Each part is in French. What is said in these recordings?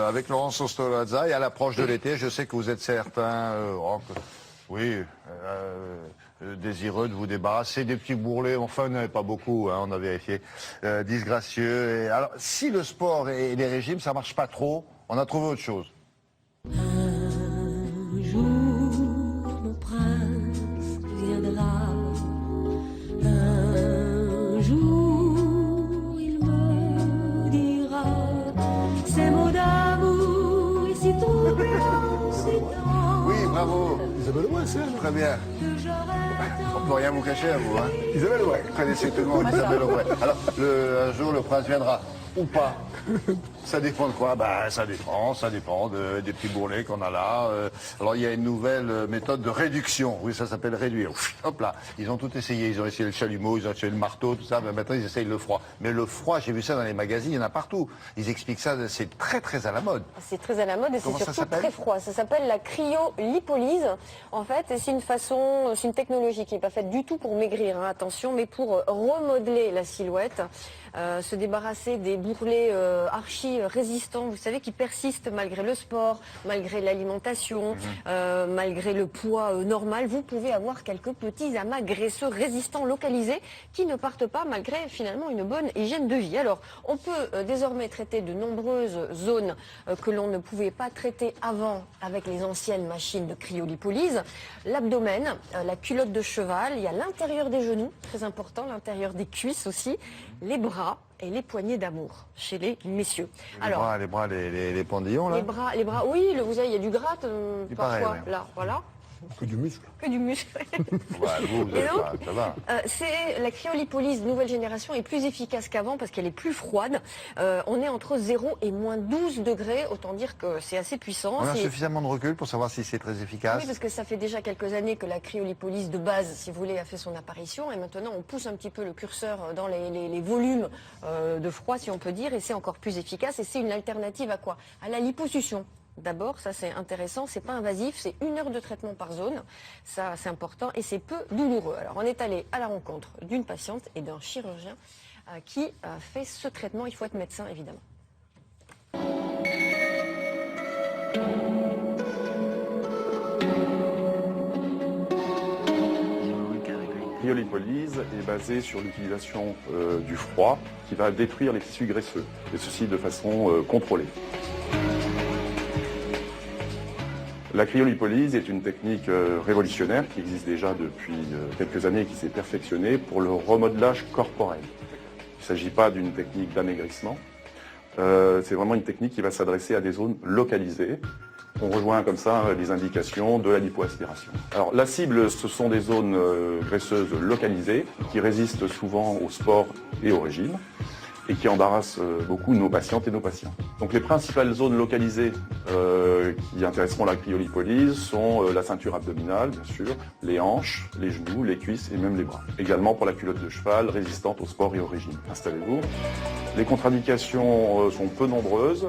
avec Laurence Ostorazza et à l'approche de l'été, je sais que vous êtes certains, désireux de vous débarrasser des petits bourrelets. Enfin, on n'avait pas beaucoup, hein, on a vérifié, disgracieux. Et alors, si le sport et les régimes, ça marche pas trop, on a trouvé autre chose. Un jour, mon prince viendra. Un jour, il me dira ces mots d'amour et si troublant, si tendres. Oui, bravo. Isabelle Ouai, c'est elle. Très bien. Que j'aurais On ne peut rien vous cacher à vous, hein. Isabelle Ouai. Vous connaissez tout le monde, Isabelle Aubray. Alors, un jour, le prince viendra. Ou pas. Ça dépend de quoi? Ça dépend des petits bourrelets qu'on a là. Alors il y a une nouvelle méthode de réduction. Oui, ça s'appelle réduire. Hop là, ils ont tout essayé. Ils ont essayé le chalumeau, ils ont essayé le marteau, tout ça. Mais maintenant ils essayent le froid. Mais le froid, j'ai vu ça dans les magazines, il y en a partout. Ils expliquent ça, c'est très très à la mode. C'est très à la mode et c'est Comment ça surtout s'appelle très froid. Ça s'appelle la cryolipolyse. En fait, et c'est une technologie qui n'est pas faite du tout pour maigrir, hein, attention, mais pour remodeler la silhouette. Se débarrasser des bourrelets archi résistants, vous savez, qui persistent malgré le sport, malgré l'alimentation, malgré le poids normal. Vous pouvez avoir quelques petits amas graisseux résistants localisés qui ne partent pas malgré finalement une bonne hygiène de vie. Alors, on peut désormais traiter de nombreuses zones que l'on ne pouvait pas traiter avant avec les anciennes machines de cryolipolyse. L'abdomen, la culotte de cheval, il y a l'intérieur des genoux, très important, l'intérieur des cuisses aussi, les bras et les poignées d'amour chez les messieurs. Les bras, les pendillons là. Les bras, oui, vous savez, il y a du gras Il parfois, paraît, ouais. là, voilà. Que du muscle. Que du muscle. Vous Et êtes donc, pas, ça va. c'est la cryolipolyse nouvelle génération est plus efficace qu'avant parce qu'elle est plus froide. On est entre 0 et moins 12 degrés, autant dire que c'est assez puissant. On a suffisamment de recul pour savoir si c'est très efficace. Oui, parce que ça fait déjà quelques années que la cryolipolyse de base, si vous voulez, a fait son apparition. Et maintenant, on pousse un petit peu le curseur dans les volumes de froid, si on peut dire, et c'est encore plus efficace. Et c'est une alternative à quoi? À la liposuction. D'abord, ça c'est intéressant, c'est pas invasif, c'est 1 heure de traitement par zone, ça c'est important et c'est peu douloureux. Alors on est allé à la rencontre d'une patiente et d'un chirurgien qui fait ce traitement, il faut être médecin évidemment. La cryolipolyse est basée sur l'utilisation du froid qui va détruire les tissus graisseux, et ceci de façon contrôlée. La cryolipolyse est une technique révolutionnaire qui existe déjà depuis quelques années et qui s'est perfectionnée pour le remodelage corporel. Il ne s'agit pas d'une technique d'amaigrissement, c'est vraiment une technique qui va s'adresser à des zones localisées. On rejoint comme ça les indications de la lipoaspiration. Alors la cible, ce sont des zones graisseuses localisées qui résistent souvent au sport et au régime et qui embarrassent beaucoup nos patientes et nos patients. Donc les principales zones localisées qui intéresseront la cryolipolyse sont la ceinture abdominale, bien sûr, les hanches, les genoux, les cuisses et même les bras. Également pour la culotte de cheval, résistante au sport et au régime. Installez-vous. Les contre-indications sont peu nombreuses.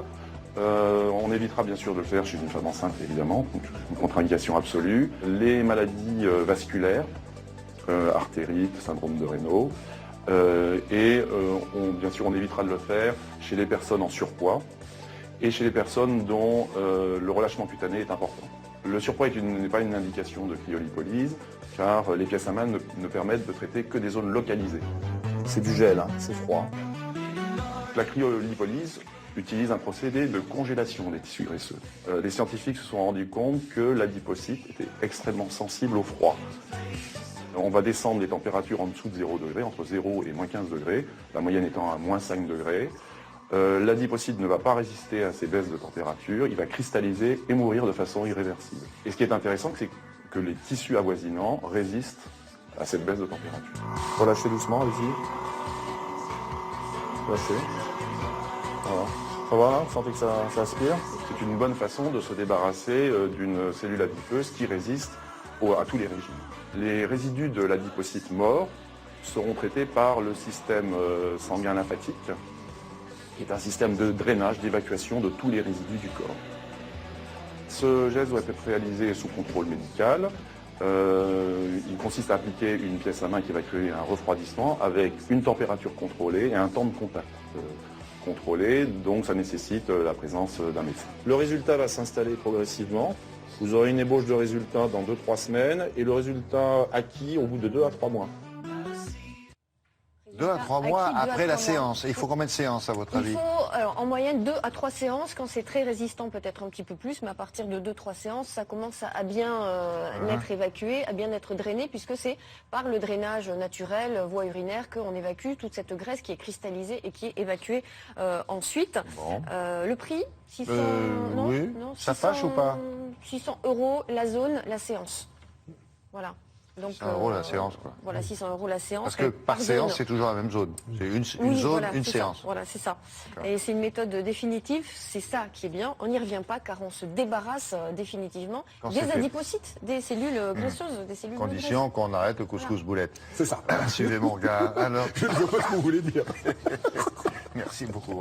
On évitera bien sûr de le faire chez une femme enceinte, évidemment, donc une contre-indication absolue. Les maladies vasculaires, artérite, syndrome de Raynaud, bien sûr on évitera de le faire chez les personnes en surpoids et chez les personnes dont le relâchement cutané est important. Le surpoids n'est pas une indication de cryolipolyse car les pièces à main ne permettent de traiter que des zones localisées. C'est du gel, hein, c'est froid. La cryolipolyse utilise un procédé de congélation des tissus graisseux. Les scientifiques se sont rendus compte que l'adipocyte était extrêmement sensible au froid. On va descendre les températures en dessous de 0 degré, entre 0 et moins 15 degrés, la moyenne étant à moins 5 degrés. L'adipocyte ne va pas résister à ces baisses de température, il va cristalliser et mourir de façon irréversible. Et ce qui est intéressant, c'est que les tissus avoisinants résistent à cette baisse de température. Relâchez doucement, allez-y. Lâchez. Voilà. Ça va là? Vous sentez que ça aspire? C'est une bonne façon de se débarrasser d'une cellule adipeuse qui résiste à tous les régimes. Les résidus de l'adipocyte mort seront traités par le système sanguin lymphatique, qui est un système de drainage, d'évacuation de tous les résidus du corps. Ce geste doit être réalisé sous contrôle médical. Il consiste à appliquer une pièce à main qui va créer un refroidissement avec une température contrôlée et un temps de contact contrôlée, donc ça nécessite la présence d'un médecin. Le résultat va s'installer progressivement. Vous aurez une ébauche de résultat dans 2-3 semaines et le résultat acquis au bout de 2 à 3 mois. 2 à 3 Acquis, mois 2 à après 3 la mois. séance. Et il faut combien de séances à votre Il avis? faut, alors, en moyenne, 2 à 3 séances. Quand c'est très résistant, peut-être un petit peu plus, mais à partir de 2-3 séances, ça commence à bien être évacué, à bien être drainé, puisque c'est par le drainage naturel, voie urinaire, qu'on évacue toute cette graisse qui est cristallisée et qui est évacuée ensuite. Bon. Le prix, 600, non, oui. non, Ça fâche ou pas? 600 € la zone, la séance. Voilà. Donc, 600 € la séance, quoi. Voilà, 600 € la séance. Parce que par zone. séance, c'est toujours la même zone. C'est une Oui, zone, voilà, une c'est séance. ça. Voilà, c'est ça. D'accord. Et c'est une méthode définitive, c'est ça qui est bien. On n'y revient pas car on se débarrasse définitivement Quand des c'est fait. adipocytes, des cellules graisseuses, des cellules de Condition qu'on arrête le couscous boulette. C'est ça. Suivez mon gars. Alors, Je ne vois pas ce que vous voulez dire. merci beaucoup.